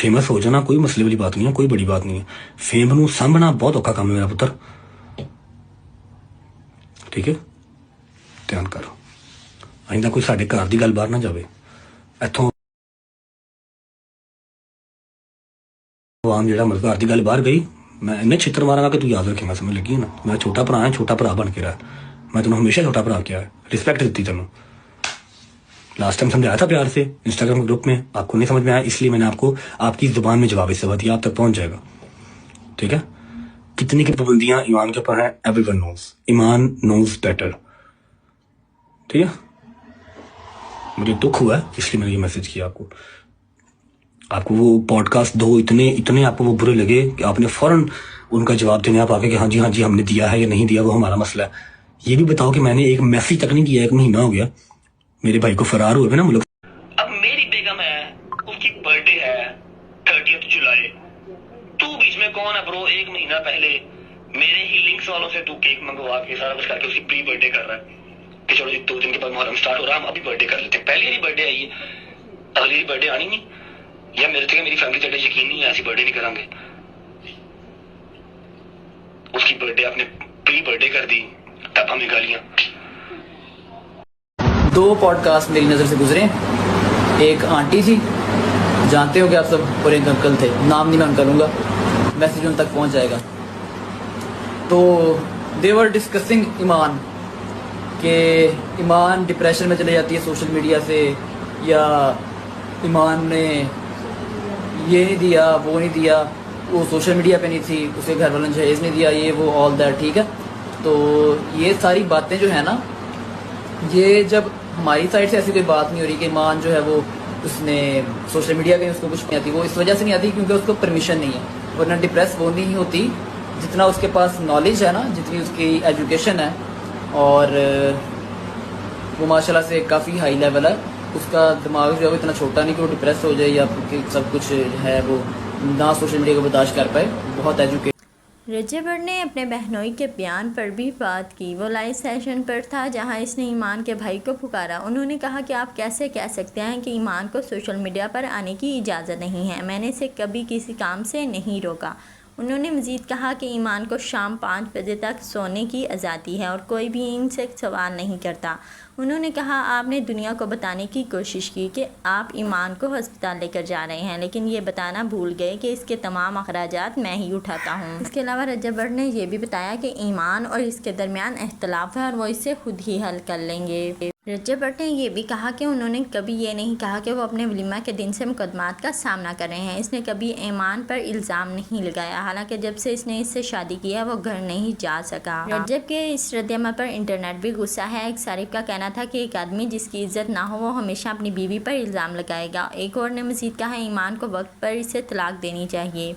Famous हो जाना कोई मसले वाली बात नहीं है, कोई बड़ी बात नहीं है। फेम नूं सामभना बहुत औखा काम है मेरा पुत्र, ठीक है। ध्यान कर, आइंदा कोई साडे घर दी गल बाहर ना जावे। इत्थों आम जिहड़ा मतलब घर दी गल बाहर गई, मैं इन्ने छित्र मारांगा कि तू याद रखेगा, समझ लगी ना। मैं छोटा भरा है, छोटा भरा बन के रहा। मैं तेनों हमेशा छोटा भरा किया है, रिस्पेक्ट दी तेनों। लास्ट टाइम समझाया था प्यार से इंस्टाग्राम ग्रुप में, आपको नहीं समझ में आया, इसलिए मैंने आपको आपकी जुबान में जवाब इससे दिया, आप तक पहुंच जाएगा, ठीक है। कितनी की पाबंदियां ईमान के ऊपर है, एवरीवन नोज, ईमान नोज बेटर, ठीक है। मुझे दुख हुआ है इसलिए मैंने ये मैसेज किया आपको। आपको वो पॉडकास्ट दो इतने आपको वो बुरे लगे कि आपने फौरन उनका जवाब देने आप आके कि हाँ जी हमने दिया है या नहीं दिया, वो हमारा मसला है। ये भी बताओ कि मैंने एक मैसेज तक नहीं किया, 1 महीना हो गया मेरे भाई को फरार हुए ना मुल्क। अब मेरी बेगम है, उसकी बर्थडे है 30 जुलाई, तू बीच में कौन है ब्रो? 1 महीना पहले मेरे ही लिंक्स वालों से तू केक मंगवा के सारा कुछ करके उसकी प्री बर्थडे कर रहा है कि चलो जी 2 दिन के बाद मुहर्रम स्टार्ट हो रहा है, हम अभी बर्थडे कर लेते हैं। पहले ही बर्थडे आई है, अगली बर्थडे आनी नहीं, या मेरे से मेरी फैमिली तेरे यकीन नहीं है, ऐसी बर्थडे नहीं करांगे। उसकी बर्थडे आपने प्री बर्थडे कर दी, तब हमें गालियां। 2 पॉडकास्ट मेरी नज़र से गुजरे। एक आंटी जी, जानते हो कि आप सब, और एक अंकल थे, नाम नहीं मैं उनका लूँगा, मैसेज उन तक पहुँच जाएगा। तो दे वर डिस्कसिंग ईमान, कि ईमान डिप्रेशन में चले जाती है सोशल मीडिया से, या ईमान ने ये नहीं दिया, वो नहीं दिया, वो सोशल मीडिया पे नहीं थी, उसे घर वालों ने जहेज नहीं दिया, ये वो ऑल दैट, ठीक है। तो ये सारी बातें जो है ना, ये जब हमारी साइड से ऐसी कोई बात नहीं हो रही कि ईमान जो है वो उसने सोशल मीडिया पे उसको कुछ नहीं आती, वो इस वजह से नहीं आती क्योंकि उसको परमिशन नहीं है। वरना डिप्रेस वो नहीं होती जितना उसके पास नॉलेज है ना, जितनी उसकी एजुकेशन है, और वो माशाल्लाह से काफ़ी हाई लेवल है। उसका दिमाग जो है वो इतना छोटा नहीं कि वो डिप्रेस हो जाए या सब कुछ है वो ना सोशल मीडिया को बर्दाश्त कर पाए, बहुत एजुकेट। रज्जाबर ने अपने बहनोई के बयान पर भी बात की। वो लाइव सेशन पर था जहां इसने ईमान के भाई को पुकारा। उन्होंने कहा कि आप कैसे कह सकते हैं कि ईमान को सोशल मीडिया पर आने की इजाज़त नहीं है, मैंने इसे कभी किसी काम से नहीं रोका। उन्होंने मज़ीद कहा कि ईमान को शाम 5 बजे तक सोने की आज़ादी है और कोई भी इनसे सवाल नहीं करता। उन्होंने कहा आपने दुनिया को बताने की कोशिश की कि आप ईमान को अस्पताल लेकर जा रहे हैं, लेकिन ये बताना भूल गए कि इसके तमाम अखराजात मैं ही उठाता हूँ। इसके अलावा रज्जाबर ने यह भी बताया कि ईमान और इसके दरमियान इख्तलाफ है और वो इसे खुद ही हल कर लेंगे। रज्जाबर ने यह भी कहा कि उन्होंने कभी ये नहीं कहा कि वो अपने वलीमा के दिन से मुकदमात का सामना कर रहे हैं। इसने कभी ईमान पर इल्ज़ाम नहीं लगाया, हालांकि जब से इसने इससे शादी की है वो घर नहीं जा सका। रज्जब के इस रद्दअमल पर इंटरनेट भी गुस्सा है। एक सारिफ का कहना था कि एक आदमी जिसकी इज्जत ना हो वो हमेशा अपनी बीवी पर इल्ज़ाम लगाएगा। एक और ने मज़ीद कहा ईमान को वक्त पर इसे तलाक देनी चाहिए।